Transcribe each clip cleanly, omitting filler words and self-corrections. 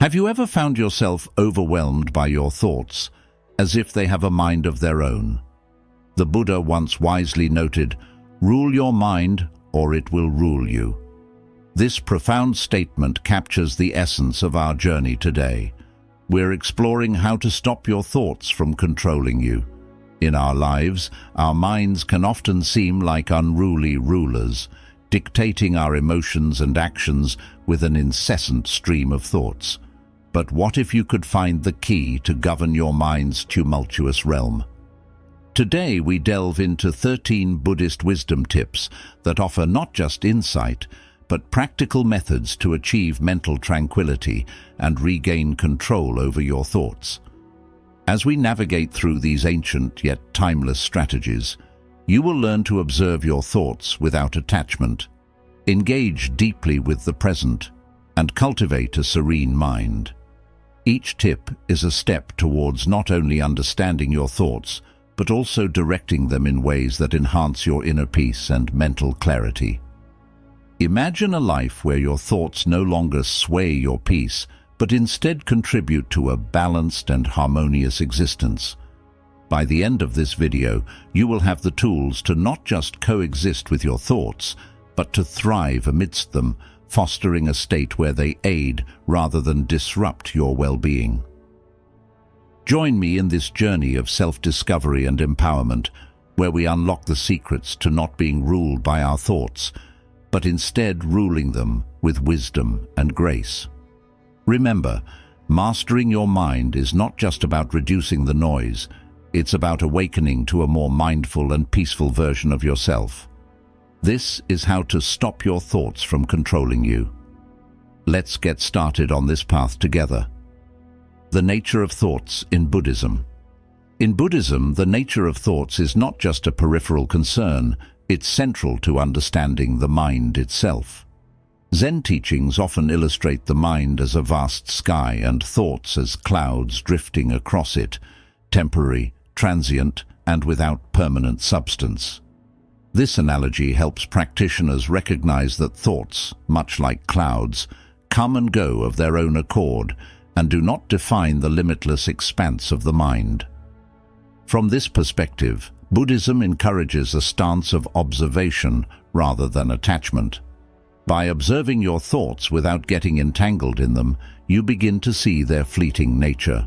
Have you ever found yourself overwhelmed by your thoughts, as if they have a mind of their own? The Buddha once wisely noted, "Rule your mind, or it will rule you." This profound statement captures the essence of our journey today. We're exploring how to stop your thoughts from controlling you. In our lives, our minds can often seem like unruly rulers, dictating our emotions and actions with an incessant stream of thoughts. But what if you could find the key to govern your mind's tumultuous realm? Today we delve into 13 Buddhist wisdom tips that offer not just insight, but practical methods to achieve mental tranquility and regain control over your thoughts. As we navigate through these ancient yet timeless strategies, you will learn to observe your thoughts without attachment, engage deeply with the present, and cultivate a serene mind. Each tip is a step towards not only understanding your thoughts, but also directing them in ways that enhance your inner peace and mental clarity. Imagine a life where your thoughts no longer sway your peace, but instead contribute to a balanced and harmonious existence. By the end of this video, you will have the tools to not just coexist with your thoughts, but to thrive amidst them, fostering a state where they aid rather than disrupt your well-being. Join me in this journey of self-discovery and empowerment, where we unlock the secrets to not being ruled by our thoughts, but instead ruling them with wisdom and grace. Remember, mastering your mind is not just about reducing the noise, it's about awakening to a more mindful and peaceful version of yourself. This is how to stop your thoughts from controlling you. Let's get started on this path together. The nature of thoughts in Buddhism. In Buddhism, the nature of thoughts is not just a peripheral concern, it's central to understanding the mind itself. Zen teachings often illustrate the mind as a vast sky and thoughts as clouds drifting across it, temporary, transient, and without permanent substance. This analogy helps practitioners recognize that thoughts, much like clouds, come and go of their own accord and do not define the limitless expanse of the mind. From this perspective, Buddhism encourages a stance of observation rather than attachment. By observing your thoughts without getting entangled in them, you begin to see their fleeting nature.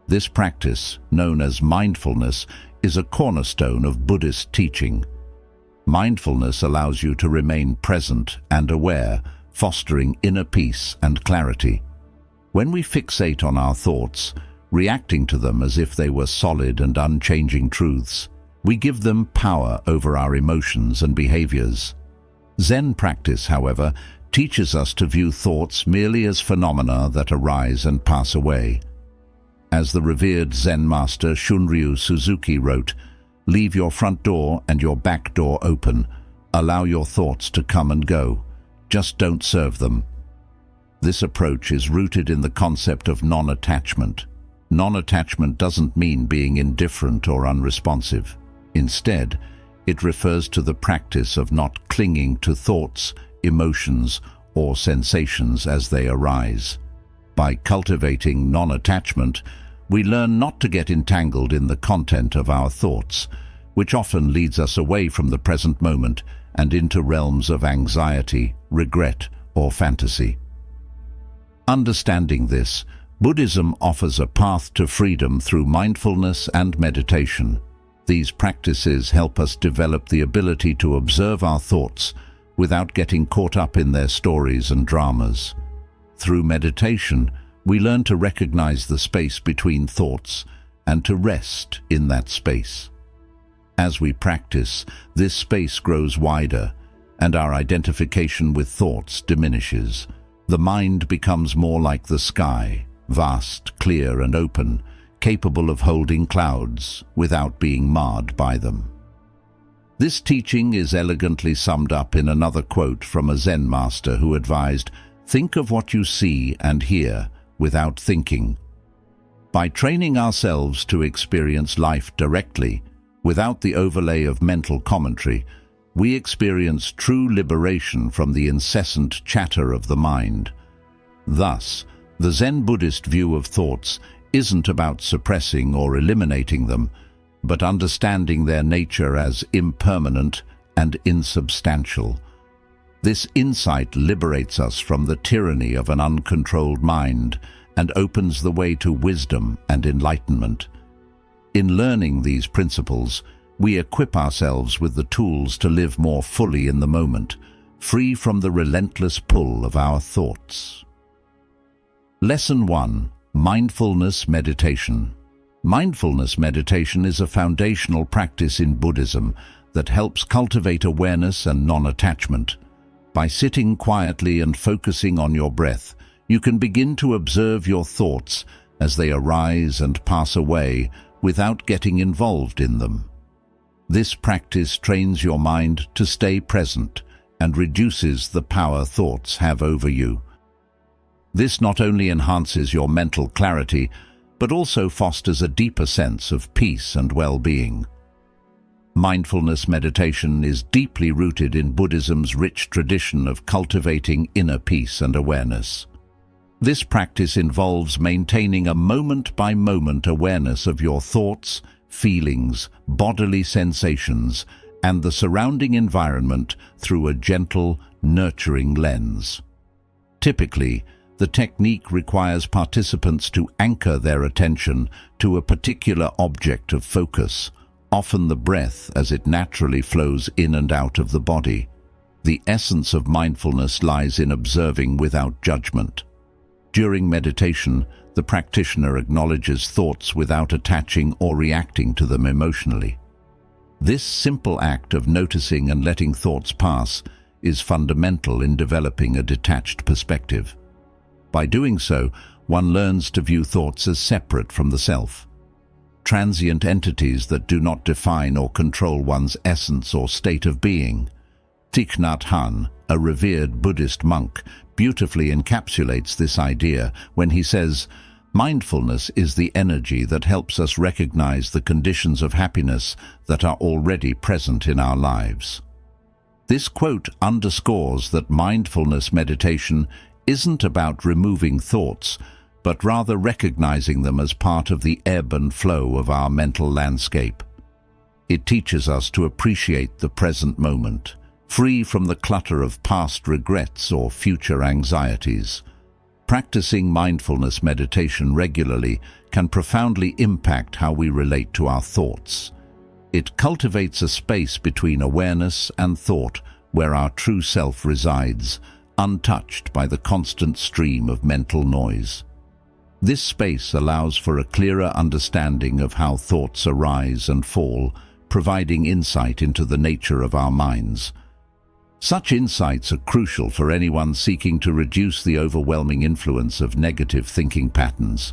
This practice, known as mindfulness, is a cornerstone of Buddhist teaching. Mindfulness allows you to remain present and aware, fostering inner peace and clarity. When we fixate on our thoughts, reacting to them as if they were solid and unchanging truths, we give them power over our emotions and behaviors. Zen practice, however, teaches us to view thoughts merely as phenomena that arise and pass away. As the revered Zen master Shunryu Suzuki wrote, "Leave your front door and your back door open. Allow your thoughts to come and go. Just don't serve them." This approach is rooted in the concept of non-attachment. Non-attachment doesn't mean being indifferent or unresponsive. Instead, it refers to the practice of not clinging to thoughts, emotions, or sensations as they arise. By cultivating non-attachment, we learn not to get entangled in the content of our thoughts, which often leads us away from the present moment and into realms of anxiety, regret, or fantasy. Understanding this, Buddhism offers a path to freedom through mindfulness and meditation. These practices help us develop the ability to observe our thoughts without getting caught up in their stories and dramas. Through meditation, we learn to recognize the space between thoughts and to rest in that space. As we practice, this space grows wider and our identification with thoughts diminishes. The mind becomes more like the sky, vast, clear, and open, capable of holding clouds without being marred by them. This teaching is elegantly summed up in another quote from a Zen master who advised, "Think of what you see and hear without thinking." By training ourselves to experience life directly, without the overlay of mental commentary, we experience true liberation from the incessant chatter of the mind. Thus, The Zen Buddhist view of thoughts isn't about suppressing or eliminating them, but understanding their nature as impermanent and insubstantial. This insight liberates us from the tyranny of an uncontrolled mind and opens the way to wisdom and enlightenment. In learning these principles, we equip ourselves with the tools to live more fully in the moment, free from the relentless pull of our thoughts. Lesson 1. Mindfulness Meditation. Mindfulness meditation is a foundational practice in Buddhism that helps cultivate awareness and non-attachment. By sitting quietly and focusing on your breath, you can begin to observe your thoughts as they arise and pass away without getting involved in them. This practice trains your mind to stay present and reduces the power thoughts have over you. This not only enhances your mental clarity, but also fosters a deeper sense of peace and well-being. Mindfulness meditation is deeply rooted in Buddhism's rich tradition of cultivating inner peace and awareness. This practice involves maintaining a moment-by-moment awareness of your thoughts, feelings, bodily sensations, and the surrounding environment through a gentle, nurturing lens. Typically, the technique requires participants to anchor their attention to a particular object of focus, often the breath as it naturally flows in and out of the body. The essence of mindfulness lies in observing without judgment. During meditation, the practitioner acknowledges thoughts without attaching or reacting to them emotionally. This simple act of noticing and letting thoughts pass is fundamental in developing a detached perspective. By doing so, one learns to view thoughts as separate from the self, transient entities that do not define or control one's essence or state of being. Thich Nhat Hanh, a revered Buddhist monk, beautifully encapsulates this idea when he says, "Mindfulness is the energy that helps us recognize the conditions of happiness that are already present in our lives." This quote underscores that mindfulness meditation isn't about removing thoughts, but rather recognizing them as part of the ebb and flow of our mental landscape. It teaches us to appreciate the present moment, free from the clutter of past regrets or future anxieties. Practicing mindfulness meditation regularly can profoundly impact how we relate to our thoughts. It cultivates a space between awareness and thought where our true self resides, untouched by the constant stream of mental noise. This space allows for a clearer understanding of how thoughts arise and fall, providing insight into the nature of our minds. Such insights are crucial for anyone seeking to reduce the overwhelming influence of negative thinking patterns.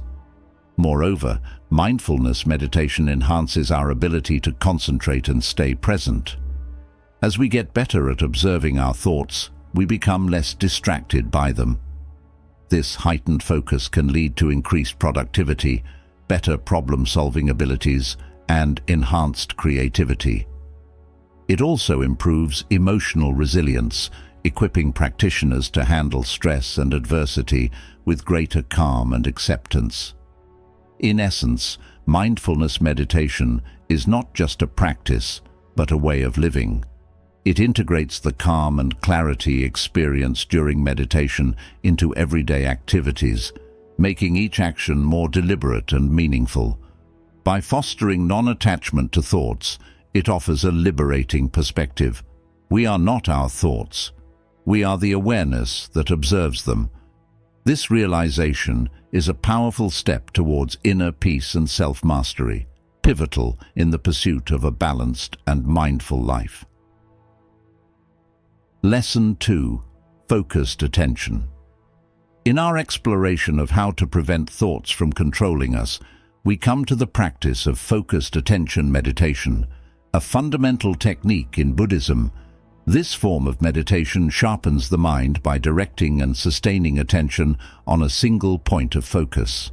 Moreover, mindfulness meditation enhances our ability to concentrate and stay present. As we get better at observing our thoughts, we become less distracted by them. This heightened focus can lead to increased productivity, better problem-solving abilities, and enhanced creativity. It also improves emotional resilience, equipping practitioners to handle stress and adversity with greater calm and acceptance. In essence, mindfulness meditation is not just a practice, but a way of living. It integrates the calm and clarity experienced during meditation into everyday activities, making each action more deliberate and meaningful. By fostering non-attachment to thoughts, it offers a liberating perspective. We are not our thoughts. We are the awareness that observes them. This realization is a powerful step towards inner peace and self-mastery, pivotal in the pursuit of a balanced and mindful life. Lesson 2. Focused attention. In our exploration of how to prevent thoughts from controlling us, we come to the practice of focused attention meditation, a fundamental technique in Buddhism. This form of meditation sharpens the mind by directing and sustaining attention on a single point of focus.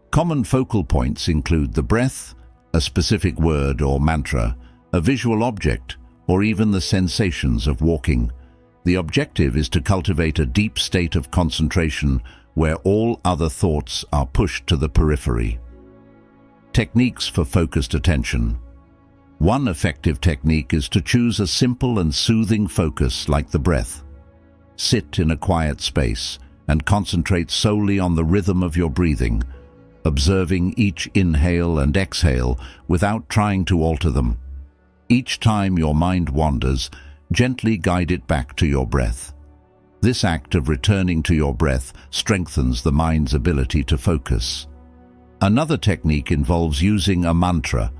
Common focal points include the breath, a specific word or mantra, a visual object, or even the sensations of walking. The objective is to cultivate a deep state of concentration where all other thoughts are pushed to the periphery. Techniques for focused attention. One effective technique is to choose a simple and soothing focus like the breath. Sit in a quiet space and concentrate solely on the rhythm of your breathing, observing each inhale and exhale without trying to alter them. Each time your mind wanders, gently guide it back to your breath. This act of returning to your breath strengthens the mind's ability to focus. Another technique involves using a mantra.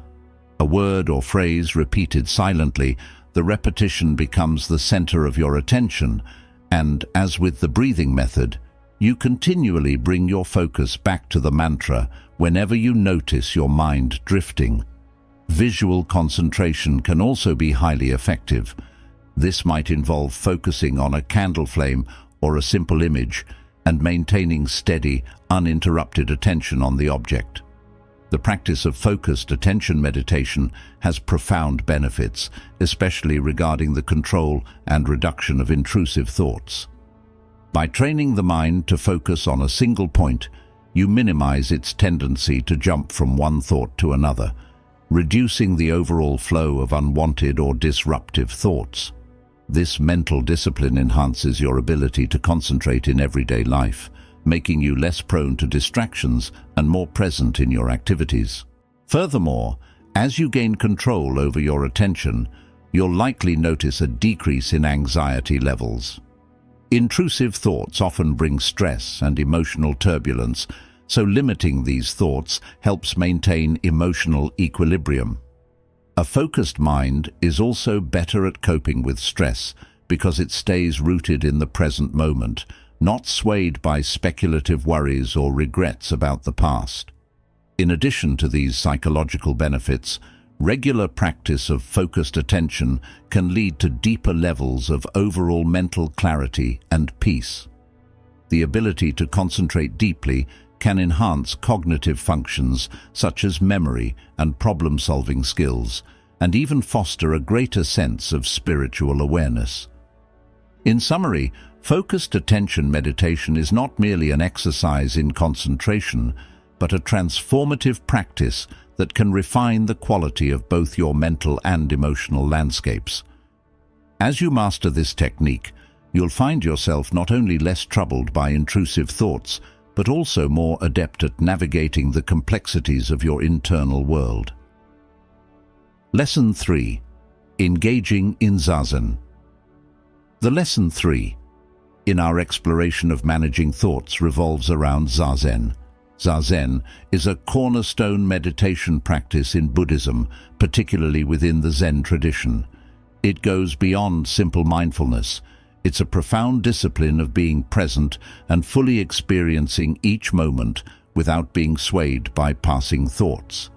A word or phrase repeated silently, the repetition becomes the center of your attention, and, as with the breathing method, you continually bring your focus back to the mantra whenever you notice your mind drifting. Visual concentration can also be highly effective. This might involve focusing on a candle flame or a simple image and maintaining steady, uninterrupted attention on the object. The practice of focused attention meditation has profound benefits, especially regarding the control and reduction of intrusive thoughts. By training the mind to focus on a single point, you minimize its tendency to jump from one thought to another, reducing the overall flow of unwanted or disruptive thoughts. This mental discipline enhances your ability to concentrate in everyday life, making you less prone to distractions and more present in your activities. Furthermore, as you gain control over your attention, you'll likely notice a decrease in anxiety levels. Intrusive thoughts often bring stress and emotional turbulence, so limiting these thoughts helps maintain emotional equilibrium. A focused mind is also better at coping with stress because it stays rooted in the present moment, not swayed by speculative worries or regrets about the past. In addition to these psychological benefits, regular practice of focused attention can lead to deeper levels of overall mental clarity and peace. The ability to concentrate deeply can enhance cognitive functions such as memory and problem-solving skills, and even foster a greater sense of spiritual awareness. In summary, focused attention meditation is not merely an exercise in concentration, but a transformative practice that can refine the quality of both your mental and emotional landscapes. As you master this technique, you'll find yourself not only less troubled by intrusive thoughts, but also more adept at navigating the complexities of your internal world. Lesson 3. Engaging in Zazen. The Lesson 3 in our exploration of managing thoughts revolves around Zazen. Zazen is a cornerstone meditation practice in Buddhism, particularly within the Zen tradition. It goes beyond simple mindfulness. It's a profound discipline of being present and fully experiencing each moment without being swayed by passing thoughts.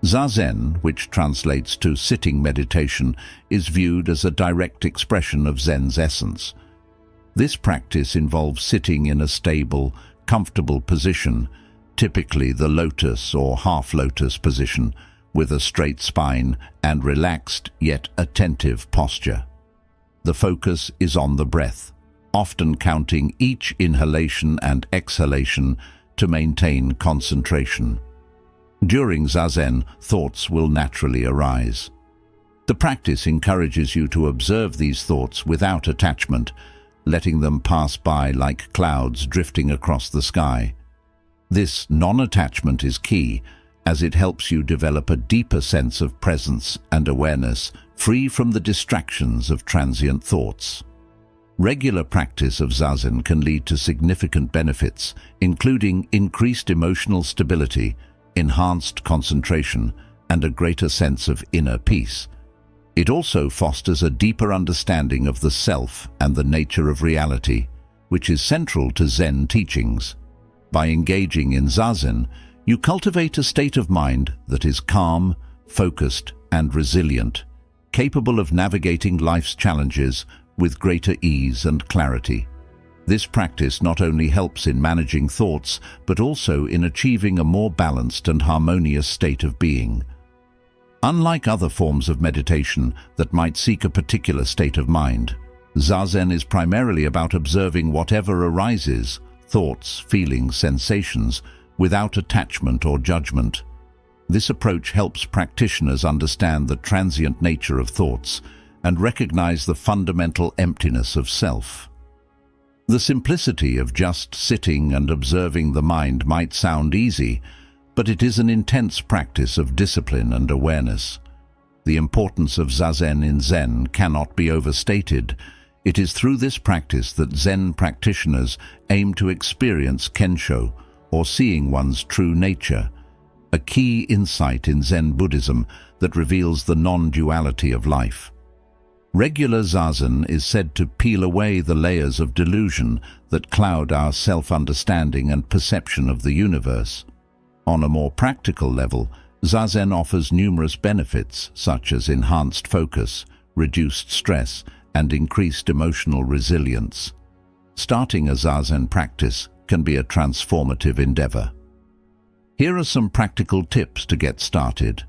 Zazen, which translates to sitting meditation, is viewed as a direct expression of Zen's essence. This practice involves sitting in a stable, comfortable position, typically the lotus or half-lotus position, with a straight spine and relaxed yet attentive posture. The focus is on the breath, often counting each inhalation and exhalation to maintain concentration. During Zazen, thoughts will naturally arise. The practice encourages you to observe these thoughts without attachment, letting them pass by like clouds drifting across the sky. This non-attachment is key, as it helps you develop a deeper sense of presence and awareness, free from the distractions of transient thoughts. Regular practice of Zazen can lead to significant benefits, including increased emotional stability, enhanced concentration, and a greater sense of inner peace. It also fosters a deeper understanding of the self and the nature of reality, which is central to Zen teachings. By engaging in Zazen, you cultivate a state of mind that is calm, focused, and resilient, capable of navigating life's challenges with greater ease and clarity. This practice not only helps in managing thoughts, but also in achieving a more balanced and harmonious state of being. Unlike other forms of meditation that might seek a particular state of mind, Zazen is primarily about observing whatever arises: thoughts, feelings, sensations, without attachment or judgment. This approach helps practitioners understand the transient nature of thoughts and recognize the fundamental emptiness of self. The simplicity of just sitting and observing the mind might sound easy, but it is an intense practice of discipline and awareness. The importance of Zazen in Zen cannot be overstated. It is through this practice that Zen practitioners aim to experience Kensho, or seeing one's true nature, a key insight in Zen Buddhism that reveals the non-duality of life. Regular Zazen is said to peel away the layers of delusion that cloud our self-understanding and perception of the universe. On a more practical level, Zazen offers numerous benefits such as enhanced focus, reduced stress, and increased emotional resilience. Starting a Zazen practice can be a transformative endeavor. Here are some practical tips to get started.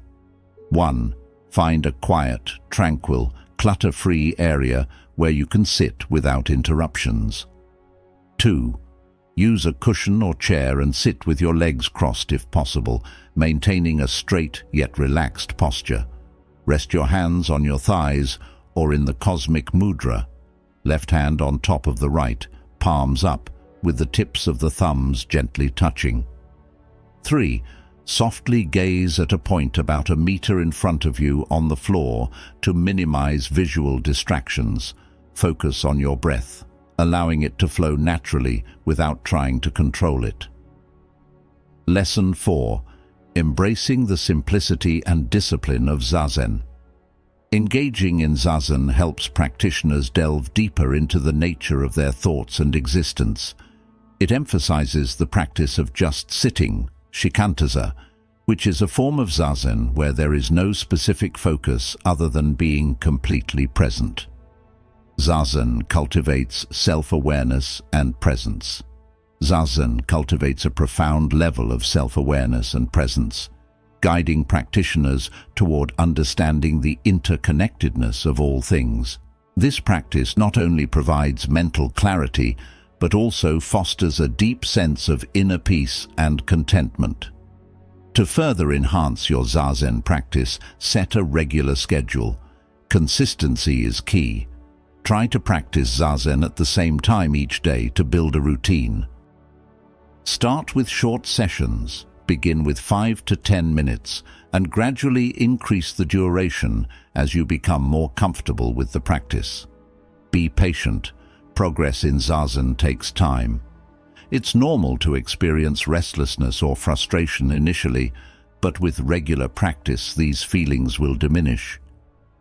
1. Find a quiet, tranquil, clutter-free area where you can sit without interruptions. 2. Use a cushion or chair and sit with your legs crossed if possible, maintaining a straight yet relaxed posture. Rest your hands on your thighs or in the cosmic mudra, left hand on top of the right, palms up, with the tips of the thumbs gently touching. 3. Softly gaze at a point about a meter in front of you on the floor to minimize visual distractions. Focus on your breath, allowing it to flow naturally without trying to control it. Lesson 4. Embracing the simplicity and discipline of Zazen. Engaging in Zazen helps practitioners delve deeper into the nature of their thoughts and existence. It emphasizes the practice of just sitting, shikantaza, which is a form of Zazen where there is no specific focus other than being completely present. Zazen cultivates self-awareness and presence. Zazen cultivates a profound level of self-awareness and presence, guiding practitioners toward understanding the interconnectedness of all things. This practice not only provides mental clarity, but also fosters a deep sense of inner peace and contentment. To further enhance your Zazen practice, set a regular schedule. Consistency is key. Try to practice Zazen at the same time each day to build a routine. Start with short sessions. Begin with 5 to 10 minutes and gradually increase the duration as you become more comfortable with the practice. Be patient. Progress in Zazen takes time. It's normal to experience restlessness or frustration initially, but with regular practice these feelings will diminish.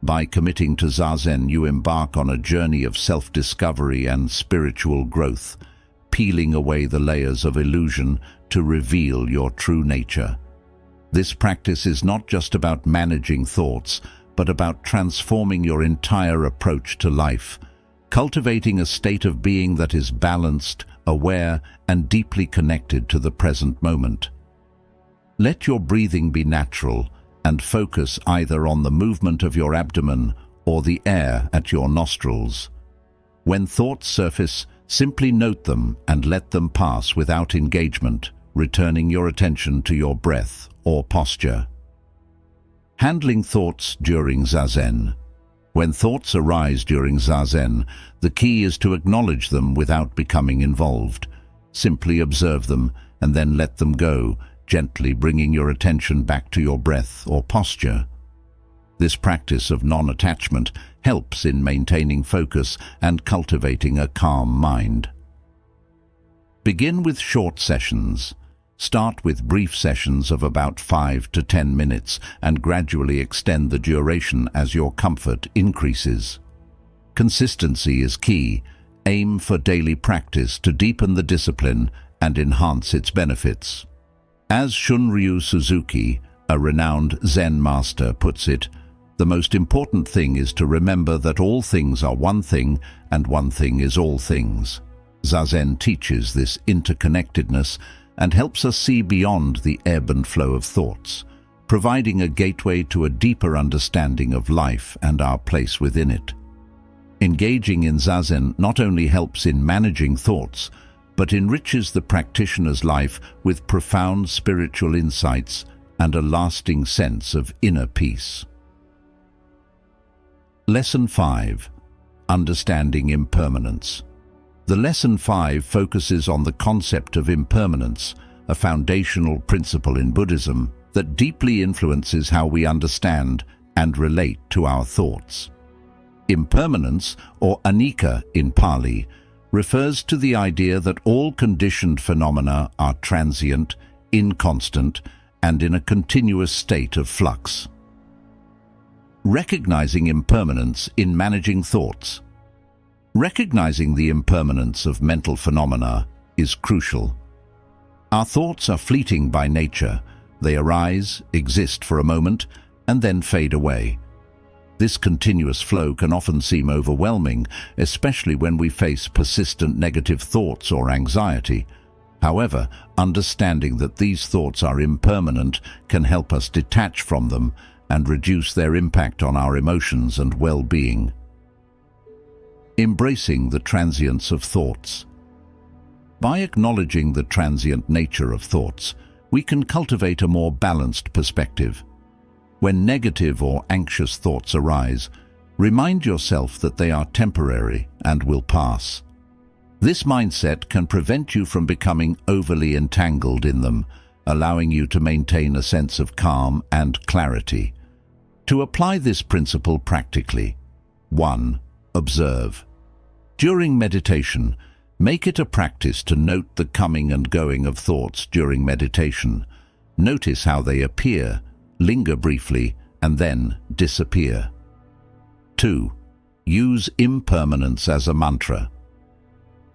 By committing to Zazen, you embark on a journey of self-discovery and spiritual growth, peeling away the layers of illusion to reveal your true nature. This practice is not just about managing thoughts, but about transforming your entire approach to life, cultivating a state of being that is balanced, aware, and deeply connected to the present moment. Let your breathing be natural and focus either on the movement of your abdomen or the air at your nostrils. When thoughts surface, simply note them and let them pass without engagement, returning your attention to your breath or posture. Handling thoughts during Zazen. When thoughts arise during Zazen, the key is to acknowledge them without becoming involved. Simply observe them and then let them go, gently bringing your attention back to your breath or posture. This practice of non-attachment helps in maintaining focus and cultivating a calm mind. Begin with short sessions. Start with brief sessions of about 5 to 10 minutes and gradually extend the duration as your comfort increases. Consistency is key. Aim for daily practice to deepen the discipline and enhance its benefits. As Shunryu Suzuki, a renowned Zen master, puts it, the most important thing is to remember that all things are one thing and one thing is all things. Zazen teaches this interconnectedness and helps us see beyond the ebb and flow of thoughts, providing a gateway to a deeper understanding of life and our place within it. Engaging in Zazen not only helps in managing thoughts, but enriches the practitioner's life with profound spiritual insights and a lasting sense of inner peace. Lesson 5. Understanding Impermanence. The Lesson 5 focuses on the concept of impermanence, a foundational principle in Buddhism that deeply influences how we understand and relate to our thoughts. Impermanence, or anicca in Pali, refers to the idea that all conditioned phenomena are transient, inconstant, and in a continuous state of flux. Recognizing impermanence in managing thoughts. Recognizing the impermanence of mental phenomena is crucial. Our thoughts are fleeting by nature. They arise, exist for a moment, and then fade away. This continuous flow can often seem overwhelming, especially when we face persistent negative thoughts or anxiety. However, understanding that these thoughts are impermanent can help us detach from them and reduce their impact on our emotions and well-being. Embracing the transience of thoughts. By acknowledging the transient nature of thoughts, we can cultivate a more balanced perspective. When negative or anxious thoughts arise, remind yourself that they are temporary and will pass. This mindset can prevent you from becoming overly entangled in them, allowing you to maintain a sense of calm and clarity. To apply this principle practically: 1. Observe. During meditation, make it a practice to note the coming and going of thoughts during meditation. Notice how they appear, linger briefly, and then disappear. 2. Use impermanence as a mantra.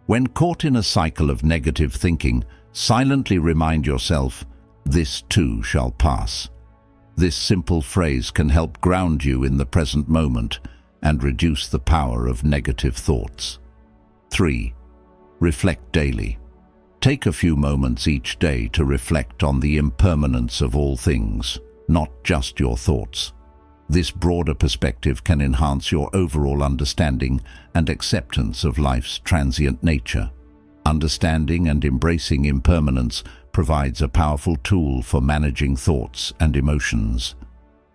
When caught in a cycle of negative thinking, silently remind yourself, "This too shall pass." This simple phrase can help ground you in the present moment and reduce the power of negative thoughts. 3. Reflect daily. Take a few moments each day to reflect on the impermanence of all things, not just your thoughts. This broader perspective can enhance your overall understanding and acceptance of life's transient nature. Understanding and embracing impermanence provides a powerful tool for managing thoughts and emotions.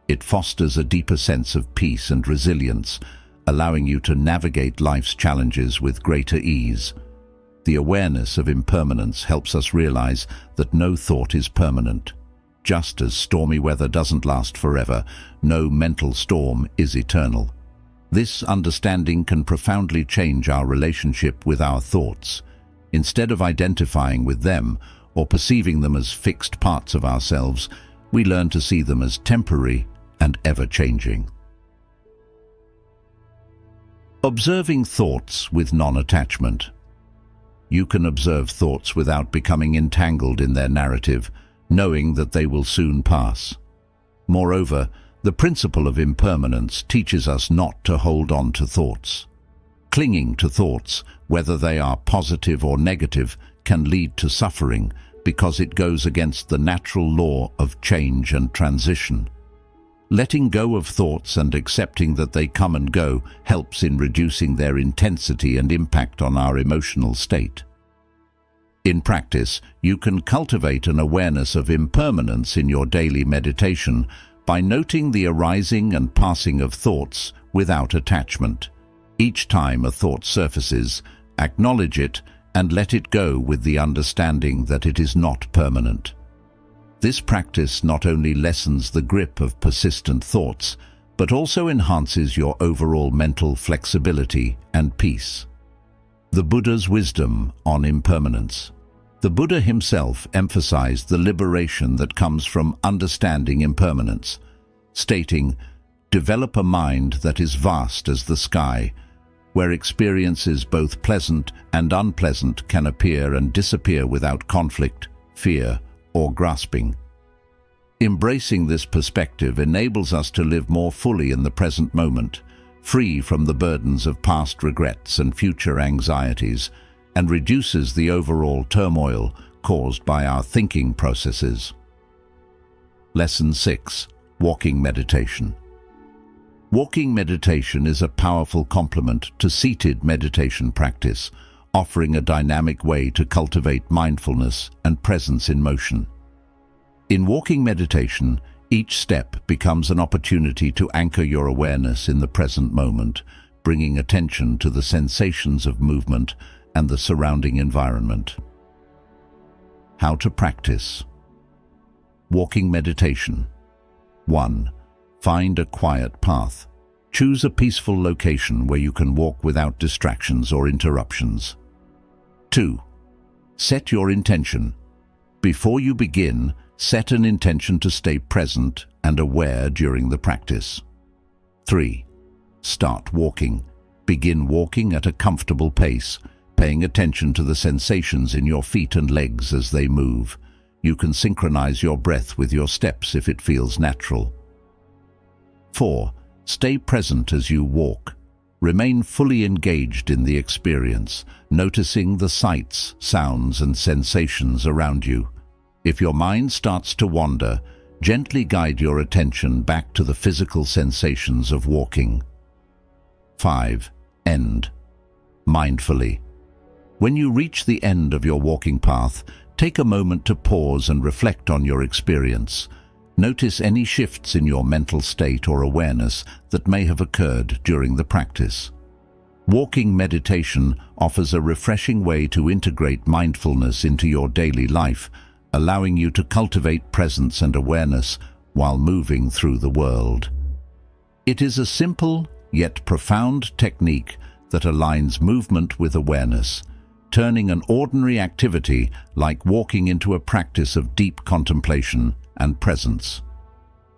It fosters a deeper sense of peace and resilience, allowing you to navigate life's challenges with greater ease. The awareness of impermanence helps us realize that no thought is permanent. Just as stormy weather doesn't last forever, no mental storm is eternal. This understanding can profoundly change our relationship with our thoughts. Instead of identifying with them or perceiving them as fixed parts of ourselves, we learn to see them as temporary and ever-changing. Observing thoughts with non-attachment. You can observe thoughts without becoming entangled in their narrative, knowing that they will soon pass. Moreover, the principle of impermanence teaches us not to hold on to thoughts. Clinging to thoughts, whether they are positive or negative, can lead to suffering because it goes against the natural law of change and transition. Letting go of thoughts and accepting that they come and go helps in reducing their intensity and impact on our emotional state. In practice, you can cultivate an awareness of impermanence in your daily meditation by noting the arising and passing of thoughts without attachment. Each time a thought surfaces, acknowledge it and let it go with the understanding that it is not permanent. This practice not only lessens the grip of persistent thoughts, but also enhances your overall mental flexibility and peace. The Buddha's wisdom on impermanence. The Buddha himself emphasized the liberation that comes from understanding impermanence, stating, "Develop a mind that is vast as the sky, where experiences both pleasant and unpleasant can appear and disappear without conflict, fear, or grasping." Embracing this perspective enables us to live more fully in the present moment, free from the burdens of past regrets and future anxieties, and reduces the overall turmoil caused by our thinking processes. Lesson 6. Walking meditation. Walking meditation is a powerful complement to seated meditation practice, offering a dynamic way to cultivate mindfulness and presence in motion. In walking meditation, each step becomes an opportunity to anchor your awareness in the present moment, bringing attention to the sensations of movement and the surrounding environment. How to practice. Walking meditation. 1. Find a quiet path. Choose a peaceful location where you can walk without distractions or interruptions. 2. Set your intention. Before you begin, set an intention to stay present and aware during the practice. 3. Start walking. Begin walking at a comfortable pace, paying attention to the sensations in your feet and legs as they move. You can synchronize your breath with your steps if it feels natural. 4. Stay present as you walk. Remain fully engaged in the experience, noticing the sights, sounds, and sensations around you. If your mind starts to wander, gently guide your attention back to the physical sensations of walking. 5. End. Mindfully. When you reach the end of your walking path, take a moment to pause and reflect on your experience. Notice any shifts in your mental state or awareness that may have occurred during the practice. Walking meditation offers a refreshing way to integrate mindfulness into your daily life, allowing you to cultivate presence and awareness while moving through the world. It is a simple yet profound technique that aligns movement with awareness, turning an ordinary activity like walking into a practice of deep contemplation and presence.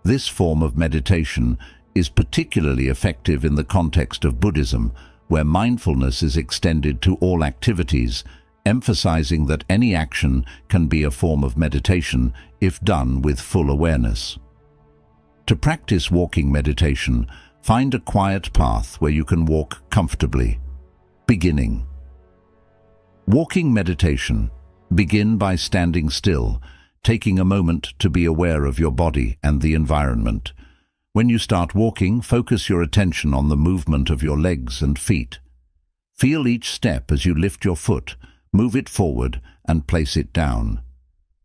This form of meditation is particularly effective in the context of Buddhism, where mindfulness is extended to all activities, emphasizing that any action can be a form of meditation if done with full awareness. To practice walking meditation, find a quiet path where you can walk comfortably. Beginning. Walking meditation. Begin by standing still, taking a moment to be aware of your body and the environment. When you start walking, focus your attention on the movement of your legs and feet. Feel each step as you lift your foot, move it forward, and place it down.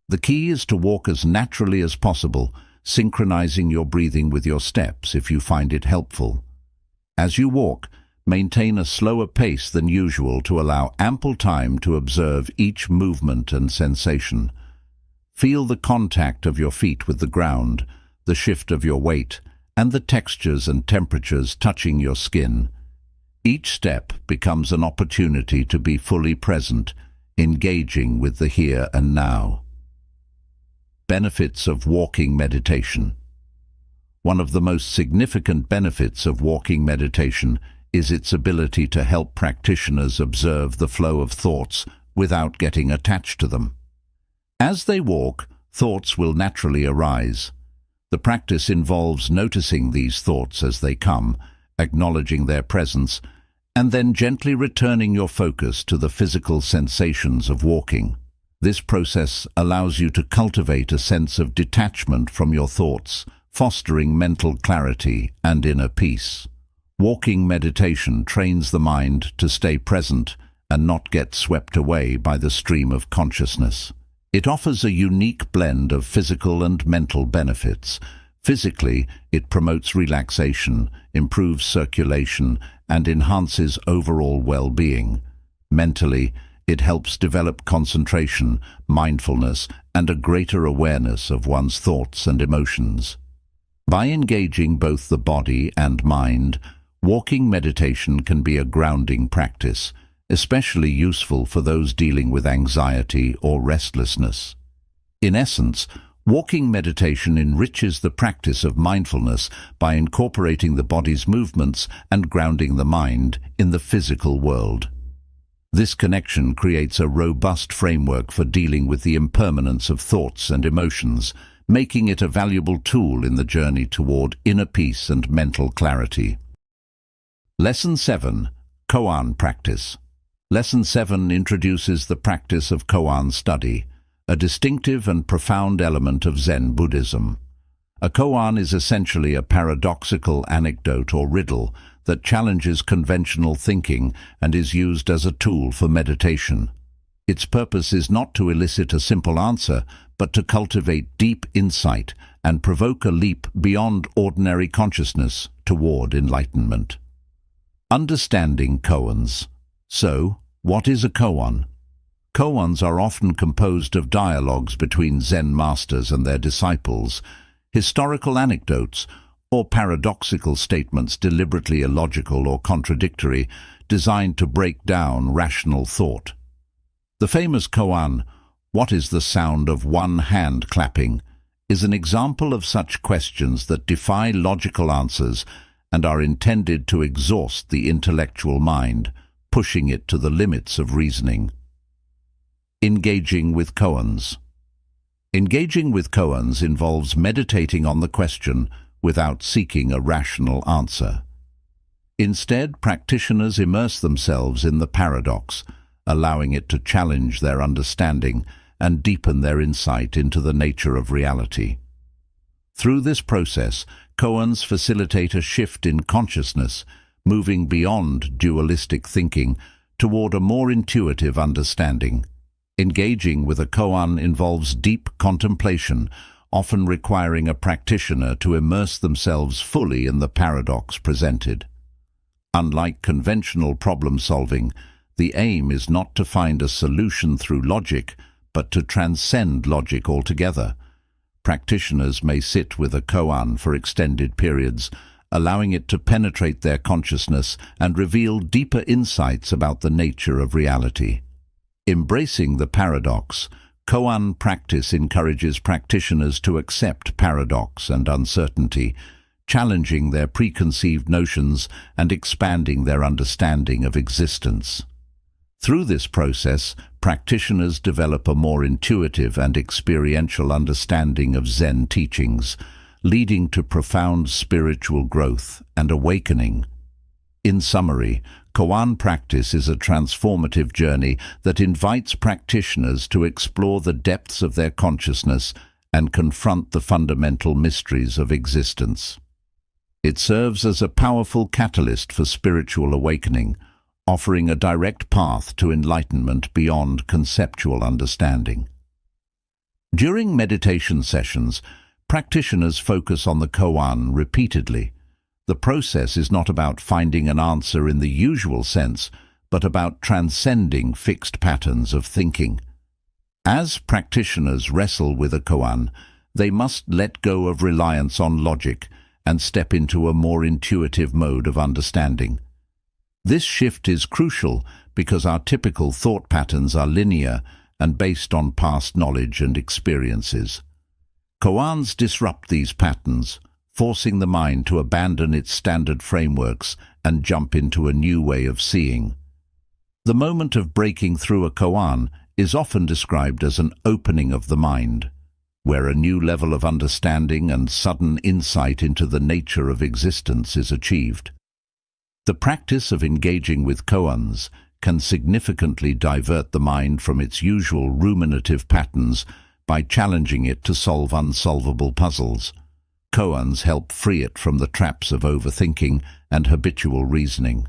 The key is to walk as naturally as possible, synchronizing your breathing with your steps if you find it helpful. As you walk, maintain a slower pace than usual to allow ample time to observe each movement and sensation. Feel the contact of your feet with the ground, the shift of your weight, and the textures and temperatures touching your skin. Each step becomes an opportunity to be fully present, engaging with the here and now. Benefits of walking meditation. One of the most significant benefits of walking meditation is its ability to help practitioners observe the flow of thoughts without getting attached to them. As they walk, thoughts will naturally arise. The practice involves noticing these thoughts as they come, acknowledging their presence, and then gently returning your focus to the physical sensations of walking. This process allows you to cultivate a sense of detachment from your thoughts, fostering mental clarity and inner peace. Walking meditation trains the mind to stay present and not get swept away by the stream of consciousness. It offers a unique blend of physical and mental benefits. Physically, it promotes relaxation, improves circulation, and enhances overall well-being. Mentally, it helps develop concentration, mindfulness, and a greater awareness of one's thoughts and emotions. By engaging both the body and mind, walking meditation can be a grounding practice, especially useful for those dealing with anxiety or restlessness. In essence, walking meditation enriches the practice of mindfulness by incorporating the body's movements and grounding the mind in the physical world. This connection creates a robust framework for dealing with the impermanence of thoughts and emotions, making it a valuable tool in the journey toward inner peace and mental clarity. Lesson 7. Koan Practice. Lesson 7 introduces the practice of koan study, a distinctive and profound element of Zen Buddhism. A koan is essentially a paradoxical anecdote or riddle that challenges conventional thinking and is used as a tool for meditation. Its purpose is not to elicit a simple answer, but to cultivate deep insight and provoke a leap beyond ordinary consciousness toward enlightenment. Understanding koans. So, what is a koan? Koans are often composed of dialogues between Zen masters and their disciples, historical anecdotes, or paradoxical statements deliberately illogical or contradictory, designed to break down rational thought. The famous koan, "What is the sound of one hand clapping?" is an example of such questions that defy logical answers and are intended to exhaust the intellectual mind, pushing it to the limits of reasoning. Engaging with koans. Engaging with koans involves meditating on the question without seeking a rational answer. Instead, practitioners immerse themselves in the paradox, allowing it to challenge their understanding and deepen their insight into the nature of reality. Through this process, koans facilitate a shift in consciousness, moving beyond dualistic thinking toward a more intuitive understanding. Engaging with a koan involves deep contemplation, often requiring a practitioner to immerse themselves fully in the paradox presented. Unlike conventional problem-solving, the aim is not to find a solution through logic, but to transcend logic altogether. Practitioners may sit with a koan for extended periods, allowing it to penetrate their consciousness and reveal deeper insights about the nature of reality. Embracing the paradox, koan practice encourages practitioners to accept paradox and uncertainty, challenging their preconceived notions and expanding their understanding of existence. Through this process, practitioners develop a more intuitive and experiential understanding of Zen teachings, leading to profound spiritual growth and awakening. In summary, koan practice is a transformative journey that invites practitioners to explore the depths of their consciousness and confront the fundamental mysteries of existence. It serves as a powerful catalyst for spiritual awakening, offering a direct path to enlightenment beyond conceptual understanding. During meditation sessions, practitioners focus on the koan repeatedly. The process is not about finding an answer in the usual sense, but about transcending fixed patterns of thinking. As practitioners wrestle with a koan, they must let go of reliance on logic and step into a more intuitive mode of understanding. This shift is crucial because our typical thought patterns are linear and based on past knowledge and experiences. Koans disrupt these patterns, forcing the mind to abandon its standard frameworks and jump into a new way of seeing. The moment of breaking through a koan is often described as an opening of the mind, where a new level of understanding and sudden insight into the nature of existence is achieved. The practice of engaging with koans can significantly divert the mind from its usual ruminative patterns by challenging it to solve unsolvable puzzles. Koans help free it from the traps of overthinking and habitual reasoning.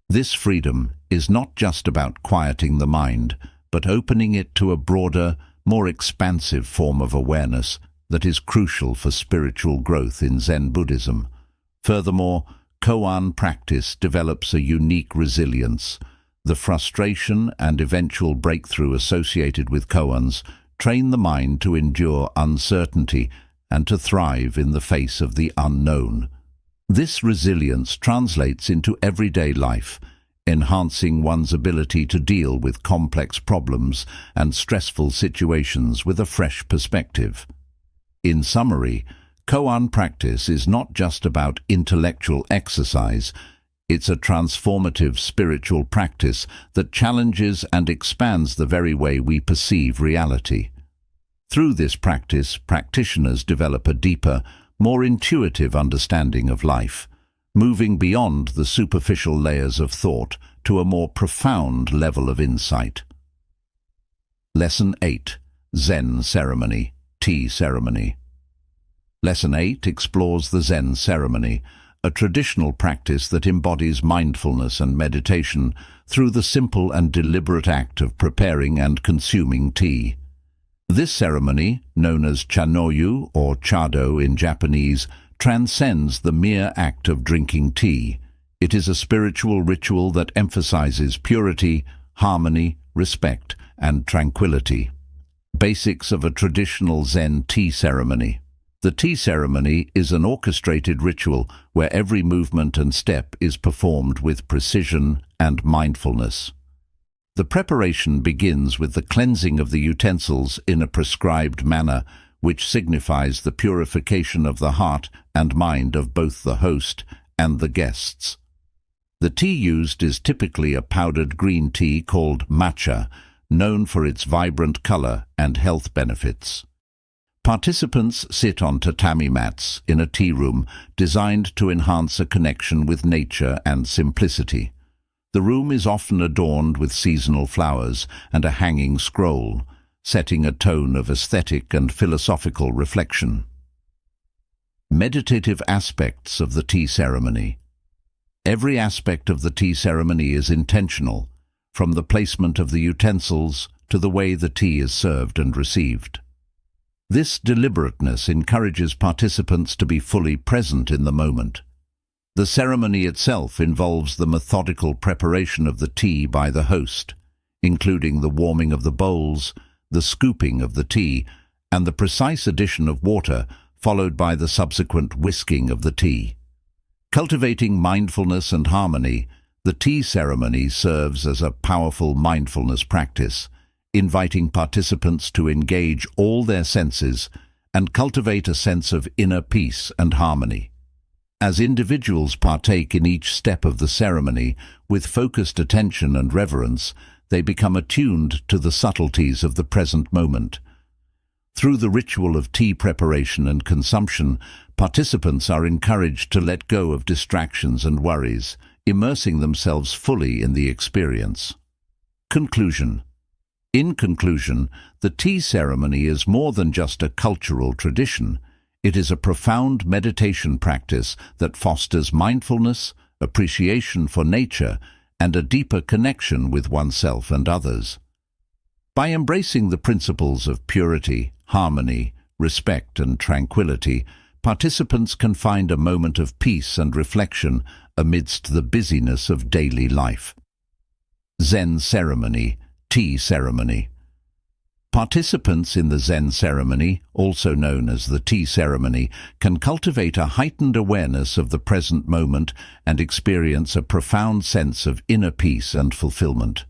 This freedom is not just about quieting the mind, but opening it to a broader, more expansive form of awareness that is crucial for spiritual growth in Zen Buddhism. Furthermore, koan practice develops a unique resilience. The frustration and eventual breakthrough associated with koans train the mind to endure uncertainty and to thrive in the face of the unknown. This resilience translates into everyday life, enhancing one's ability to deal with complex problems and stressful situations with a fresh perspective. In summary, koan practice is not just about intellectual exercise, it's a transformative spiritual practice that challenges and expands the very way we perceive reality. Through this practice, practitioners develop a deeper, more intuitive understanding of life, moving beyond the superficial layers of thought to a more profound level of insight. Lesson 8. Zen Ceremony, Tea Ceremony. Lesson 8 explores the Zen ceremony, a traditional practice that embodies mindfulness and meditation through the simple and deliberate act of preparing and consuming tea. This ceremony, known as chanoyu or chado in Japanese, transcends the mere act of drinking tea. It is a spiritual ritual that emphasizes purity, harmony, respect, and tranquility. Basics of a traditional Zen tea ceremony. The tea ceremony is an orchestrated ritual where every movement and step is performed with precision and mindfulness. The preparation begins with the cleansing of the utensils in a prescribed manner, which signifies the purification of the heart and mind of both the host and the guests. The tea used is typically a powdered green tea called matcha, known for its vibrant color and health benefits. Participants sit on tatami mats in a tea room designed to enhance a connection with nature and simplicity. The room is often adorned with seasonal flowers and a hanging scroll, setting a tone of aesthetic and philosophical reflection. Meditative aspects of the tea ceremony. Every aspect of the tea ceremony is intentional, from the placement of the utensils to the way the tea is served and received. This deliberateness encourages participants to be fully present in the moment. The ceremony itself involves the methodical preparation of the tea by the host, including the warming of the bowls, the scooping of the tea, and the precise addition of water, followed by the subsequent whisking of the tea. Cultivating mindfulness and harmony, the tea ceremony serves as a powerful mindfulness practice, inviting participants to engage all their senses and cultivate a sense of inner peace and harmony. As individuals partake in each step of the ceremony with focused attention and reverence, they become attuned to the subtleties of the present moment. Through the ritual of tea preparation and consumption, participants are encouraged to let go of distractions and worries, immersing themselves fully in the experience. Conclusion. In conclusion, the tea ceremony is more than just a cultural tradition. It is a profound meditation practice that fosters mindfulness, appreciation for nature, and a deeper connection with oneself and others. By embracing the principles of purity, harmony, respect, and tranquility, participants can find a moment of peace and reflection amidst the busyness of daily life. Zen ceremony, tea ceremony. Participants in the Zen ceremony, also known as the tea ceremony, can cultivate a heightened awareness of the present moment and experience a profound sense of inner peace and fulfillment.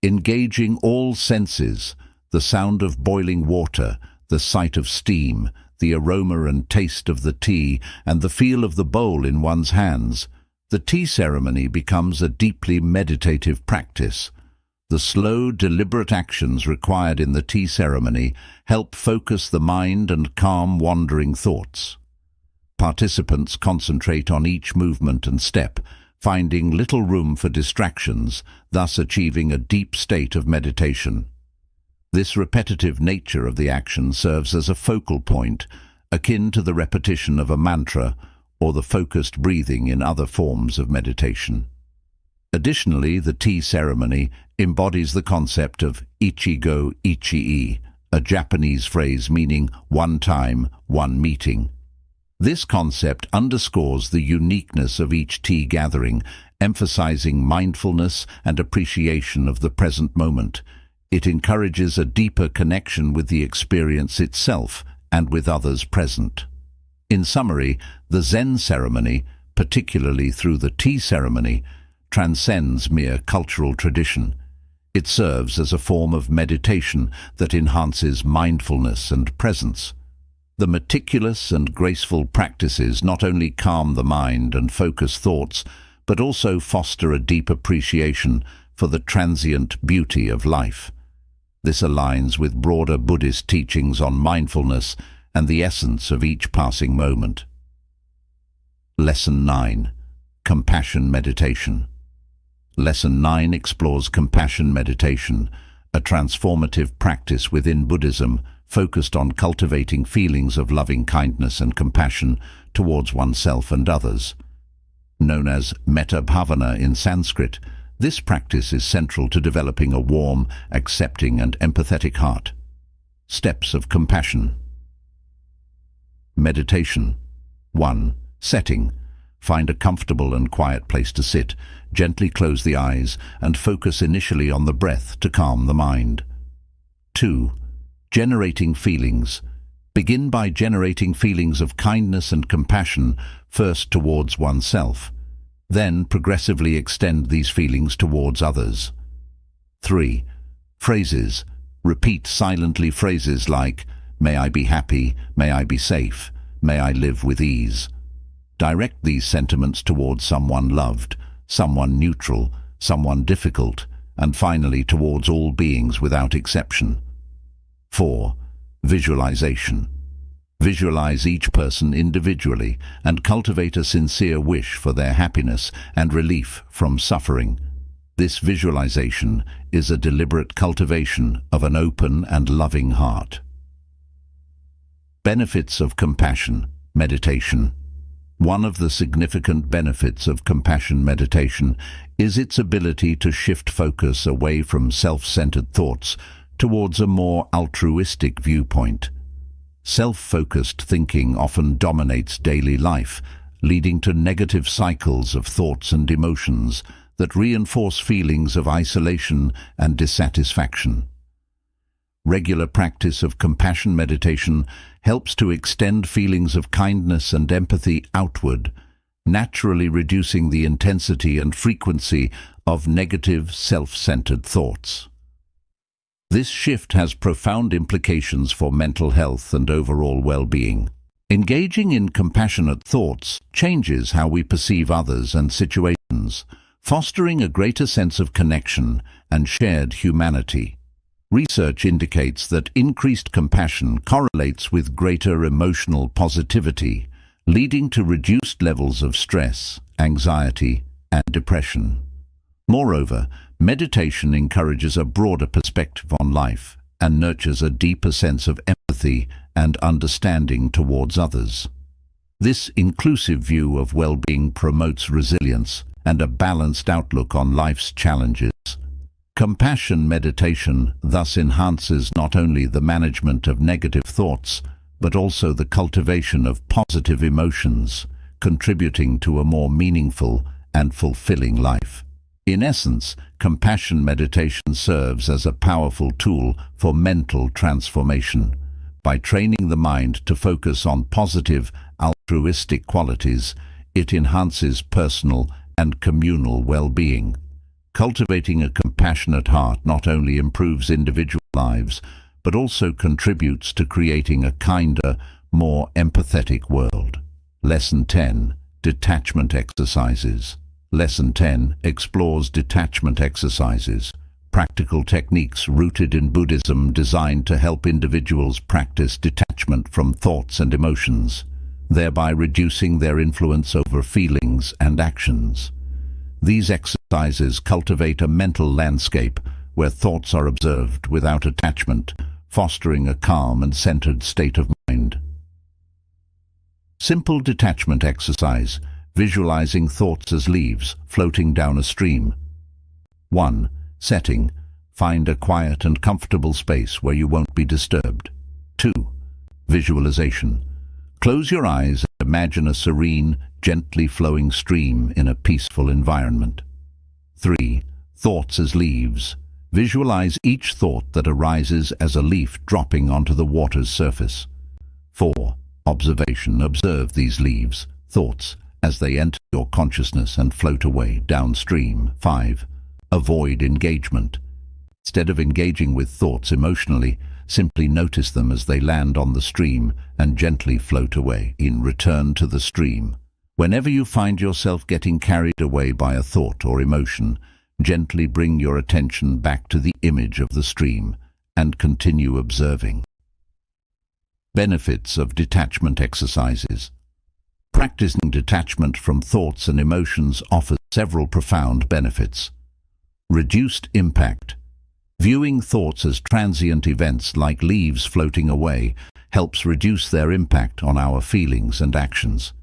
Engaging all senses, the sound of boiling water, the sight of steam, the aroma and taste of the tea, and the feel of the bowl in one's hands, the tea ceremony becomes a deeply meditative practice. The slow, deliberate actions required in the tea ceremony help focus the mind and calm wandering thoughts. Participants concentrate on each movement and step, finding little room for distractions, thus achieving a deep state of meditation. This repetitive nature of the action serves as a focal point, akin to the repetition of a mantra or the focused breathing in other forms of meditation. Additionally, the tea ceremony embodies the concept of ichigo ichii, a Japanese phrase meaning one time, one meeting. This concept underscores the uniqueness of each tea gathering, emphasizing mindfulness and appreciation of the present moment. It encourages a deeper connection with the experience itself and with others present. In summary, the Zen ceremony, particularly through the tea ceremony, transcends mere cultural tradition. It serves as a form of meditation that enhances mindfulness and presence. The meticulous and graceful practices not only calm the mind and focus thoughts, but also foster a deep appreciation for the transient beauty of life. This aligns with broader Buddhist teachings on mindfulness and the essence of each passing moment. Lesson 9. Compassion Meditation. Lesson 9 explores compassion meditation, a transformative practice within Buddhism focused on cultivating feelings of loving kindness and compassion towards oneself and others. Known as metta bhavana in Sanskrit, this practice is central to developing a warm, accepting and empathetic heart. Steps of compassion. Meditation. 1. Setting. Find a comfortable and quiet place to sit. Gently close the eyes and focus initially on the breath to calm the mind. 2. Generating feelings. Begin by generating feelings of kindness and compassion, first towards oneself. Then progressively extend these feelings towards others. 3. Phrases. Repeat silently phrases like, "May I be happy, may I be safe, may I live with ease." Direct these sentiments towards someone loved, someone neutral, someone difficult, and finally towards all beings without exception. 4. Visualization. Visualize each person individually and cultivate a sincere wish for their happiness and relief from suffering. This visualization is a deliberate cultivation of an open and loving heart. Benefits of compassion meditation. One of the significant benefits of compassion meditation is its ability to shift focus away from self-centered thoughts towards a more altruistic viewpoint. Self-focused thinking often dominates daily life, leading to negative cycles of thoughts and emotions that reinforce feelings of isolation and dissatisfaction. Regular practice of compassion meditation helps to extend feelings of kindness and empathy outward, naturally reducing the intensity and frequency of negative, self-centered thoughts. This shift has profound implications for mental health and overall well-being. Engaging in compassionate thoughts changes how we perceive others and situations, fostering a greater sense of connection and shared humanity. Research indicates that increased compassion correlates with greater emotional positivity, leading to reduced levels of stress, anxiety, and depression. Moreover, meditation encourages a broader perspective on life and nurtures a deeper sense of empathy and understanding towards others. This inclusive view of well-being promotes resilience and a balanced outlook on life's challenges. Compassion meditation thus enhances not only the management of negative thoughts, but also the cultivation of positive emotions, contributing to a more meaningful and fulfilling life. In essence, compassion meditation serves as a powerful tool for mental transformation. By training the mind to focus on positive, altruistic qualities, it enhances personal and communal well-being. Cultivating a compassionate heart not only improves individual lives, but also contributes to creating a kinder, more empathetic world. Lesson 10. Detachment exercises. Lesson 10 explores detachment exercises, practical techniques rooted in Buddhism designed to help individuals practice detachment from thoughts and emotions, thereby reducing their influence over feelings and actions. These exercises cultivate a mental landscape where thoughts are observed without attachment, fostering a calm and centered state of mind. Simple detachment exercise, visualizing thoughts as leaves floating down a stream. 1. Setting. Find a quiet and comfortable space where you won't be disturbed. 2. Visualization. Close your eyes and imagine a serene, gently flowing stream in a peaceful environment. 3. Thoughts as leaves. Visualize each thought that arises as a leaf dropping onto the water's surface. 4. Observation. Observe these leaves, thoughts, as they enter your consciousness and float away downstream. 5. Avoid engagement. Instead of engaging with thoughts emotionally, simply notice them as they land on the stream and gently float away. Return to the stream. Whenever you find yourself getting carried away by a thought or emotion, gently bring your attention back to the image of the stream and continue observing. Benefits of detachment exercises. Practicing detachment from thoughts and emotions offers several profound benefits. Reduced impact. Viewing thoughts as transient events like leaves floating away helps reduce their impact on our feelings and actions.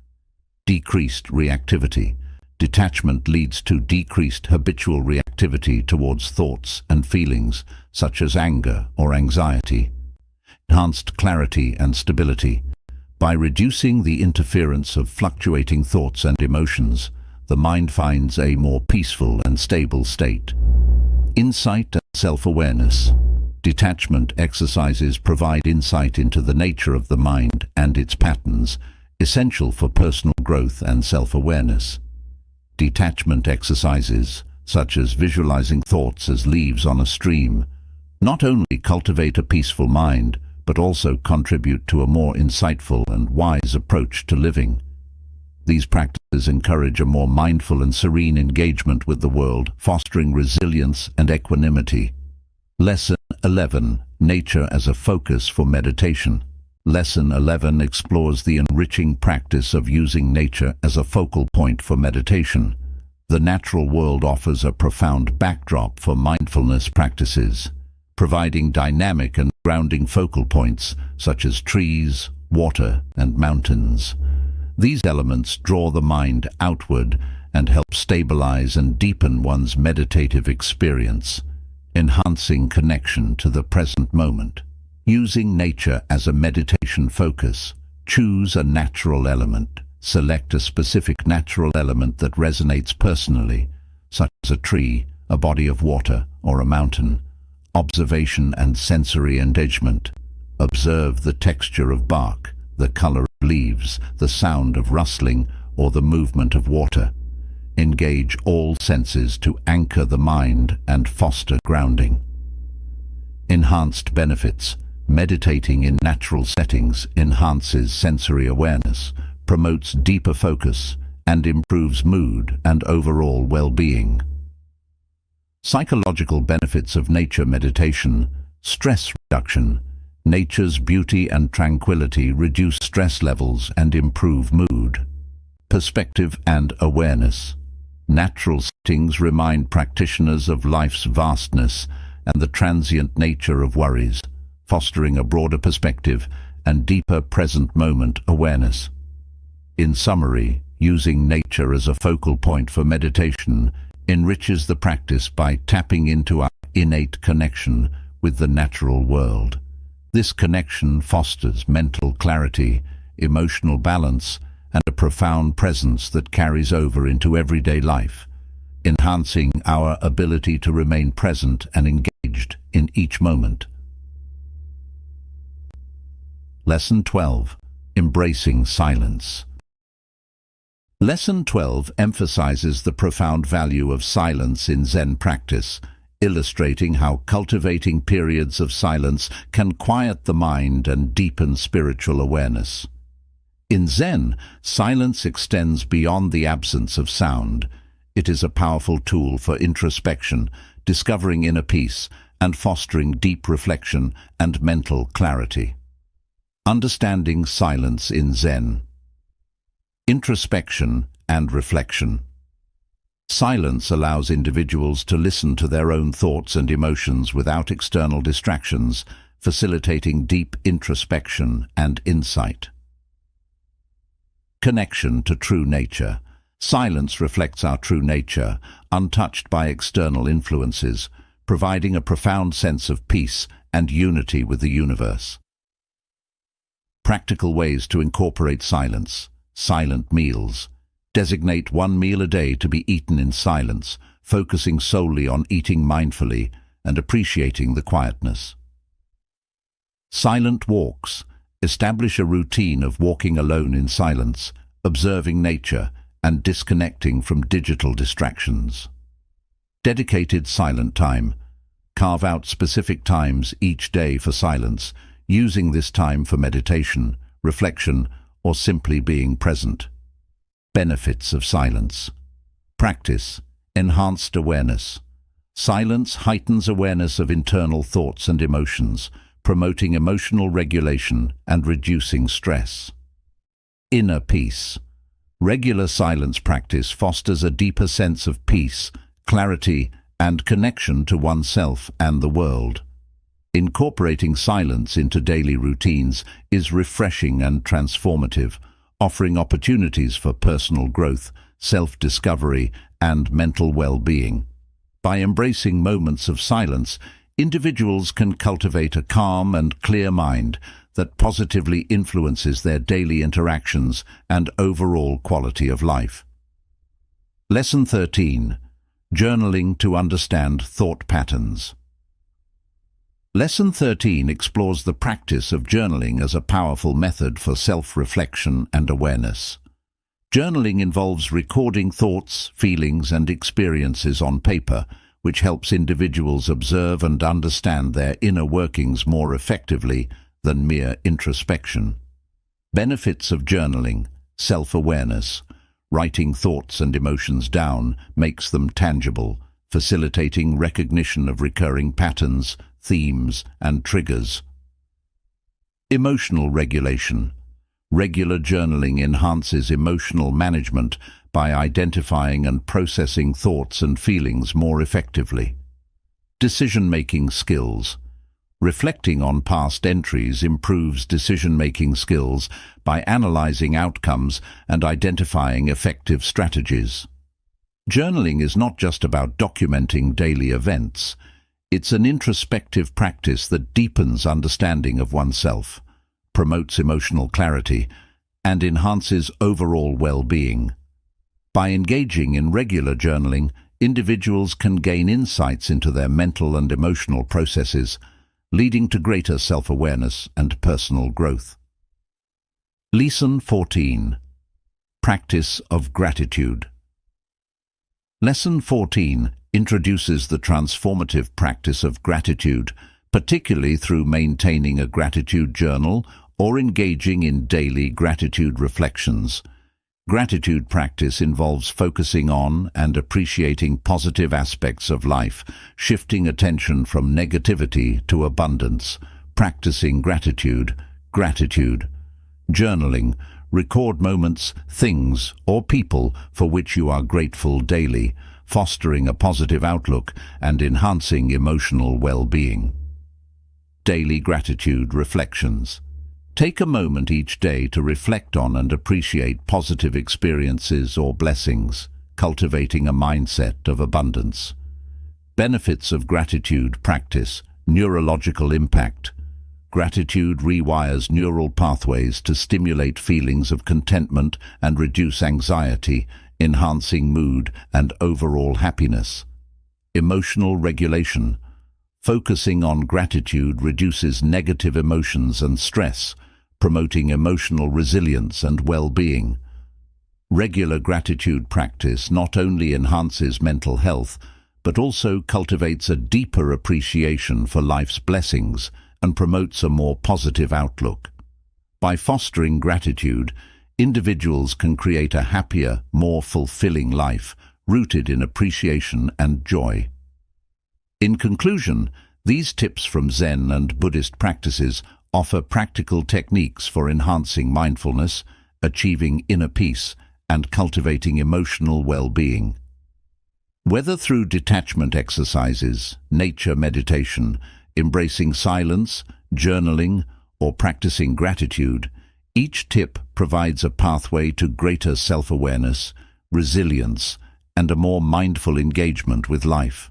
Decreased reactivity. Detachment leads to decreased habitual reactivity towards thoughts and feelings, such as anger or anxiety. Enhanced clarity and stability. By reducing the interference of fluctuating thoughts and emotions, the mind finds a more peaceful and stable state. Insight and self-awareness. Detachment exercises provide insight into the nature of the mind and its patterns, essential for personal growth and self-awareness. Detachment exercises, such as visualizing thoughts as leaves on a stream, not only cultivate a peaceful mind, but also contribute to a more insightful and wise approach to living. These practices encourage a more mindful and serene engagement with the world, fostering resilience and equanimity. Lesson 11. Nature as a focus for meditation. Lesson 11 explores the enriching practice of using nature as a focal point for meditation. The natural world offers a profound backdrop for mindfulness practices, providing dynamic and grounding focal points such as trees, water, and mountains. These elements draw the mind outward and help stabilize and deepen one's meditative experience, enhancing connection to the present moment. Using nature as a meditation focus, choose a natural element. Select a specific natural element that resonates personally, such as a tree, a body of water, or a mountain. Observation and sensory engagement. Observe the texture of bark, the color of leaves, the sound of rustling, or the movement of water. Engage all senses to anchor the mind and foster grounding. Enhanced benefits. Meditating in natural settings enhances sensory awareness, promotes deeper focus, and improves mood and overall well-being. Psychological benefits of nature meditation. Stress reduction. Nature's beauty and tranquility reduce stress levels and improve mood. Perspective and awareness. Natural settings remind practitioners of life's vastness and the transient nature of worries, fostering a broader perspective and deeper present moment awareness. In summary, using nature as a focal point for meditation enriches the practice by tapping into our innate connection with the natural world. This connection fosters mental clarity, emotional balance, and a profound presence that carries over into everyday life, enhancing our ability to remain present and engaged in each moment. Lesson 12. Embracing silence. Lesson 12 emphasizes the profound value of silence in Zen practice, illustrating how cultivating periods of silence can quiet the mind and deepen spiritual awareness. In Zen, silence extends beyond the absence of sound. It is a powerful tool for introspection, discovering inner peace, and fostering deep reflection and mental clarity. Understanding silence in Zen. Introspection and reflection. Silence allows individuals to listen to their own thoughts and emotions without external distractions, facilitating deep introspection and insight. Connection to true nature. Silence reflects our true nature, untouched by external influences, providing a profound sense of peace and unity with the universe. Practical ways to incorporate silence. Silent meals. Designate one meal a day to be eaten in silence, focusing solely on eating mindfully and appreciating the quietness. Silent walks. Establish a routine of walking alone in silence, observing nature, and disconnecting from digital distractions. Dedicated silent time. Carve out specific times each day for silence, using this time for meditation, reflection, or simply being present. Benefits of silence. Practice. Enhanced awareness. Silence heightens awareness of internal thoughts and emotions, promoting emotional regulation and reducing stress. Inner peace. Regular silence practice fosters a deeper sense of peace, clarity, and connection to oneself and the world. Incorporating silence into daily routines is refreshing and transformative, offering opportunities for personal growth, self-discovery, and mental well-being. By embracing moments of silence, individuals can cultivate a calm and clear mind that positively influences their daily interactions and overall quality of life. Lesson 13. Journaling to understand thought patterns. Lesson 13 explores the practice of journaling as a powerful method for self-reflection and awareness. Journaling involves recording thoughts, feelings, and experiences on paper, which helps individuals observe and understand their inner workings more effectively than mere introspection. Benefits of journaling: self-awareness. Writing thoughts and emotions down makes them tangible, facilitating recognition of recurring patterns, themes, and triggers. Emotional regulation. Regular journaling enhances emotional management by identifying and processing thoughts and feelings more effectively. Decision-making skills. Reflecting on past entries improves decision-making skills by analyzing outcomes and identifying effective strategies. Journaling is not just about documenting daily events. It's an introspective practice that deepens understanding of oneself, promotes emotional clarity, and enhances overall well-being. By engaging in regular journaling, individuals can gain insights into their mental and emotional processes, leading to greater self-awareness and personal growth. Lesson 14. Practice of gratitude. Lesson 14 introduces the transformative practice of gratitude, particularly through maintaining a gratitude journal or engaging in daily gratitude reflections. Gratitude practice involves focusing on and appreciating positive aspects of life, shifting attention from negativity to abundance. Practicing gratitude. Journaling. Record moments, things, or people for which you are grateful daily, fostering a positive outlook and enhancing emotional well-being. Daily gratitude reflections. Take a moment each day to reflect on and appreciate positive experiences or blessings, cultivating a mindset of abundance. Benefits of gratitude practice. Neurological impact. Gratitude rewires neural pathways to stimulate feelings of contentment and reduce anxiety, enhancing mood and overall happiness. Emotional regulation. Focusing on gratitude reduces negative emotions and stress, promoting emotional resilience and well-being. Regular gratitude practice not only enhances mental health, but also cultivates a deeper appreciation for life's blessings and promotes a more positive outlook. By fostering gratitude, individuals can create a happier, more fulfilling life, rooted in appreciation and joy. In conclusion, these tips from Zen and Buddhist practices offer practical techniques for enhancing mindfulness, achieving inner peace, and cultivating emotional well-being. Whether through detachment exercises, nature meditation, embracing silence, journaling, or practicing gratitude, each tip provides a pathway to greater self-awareness, resilience, and a more mindful engagement with life.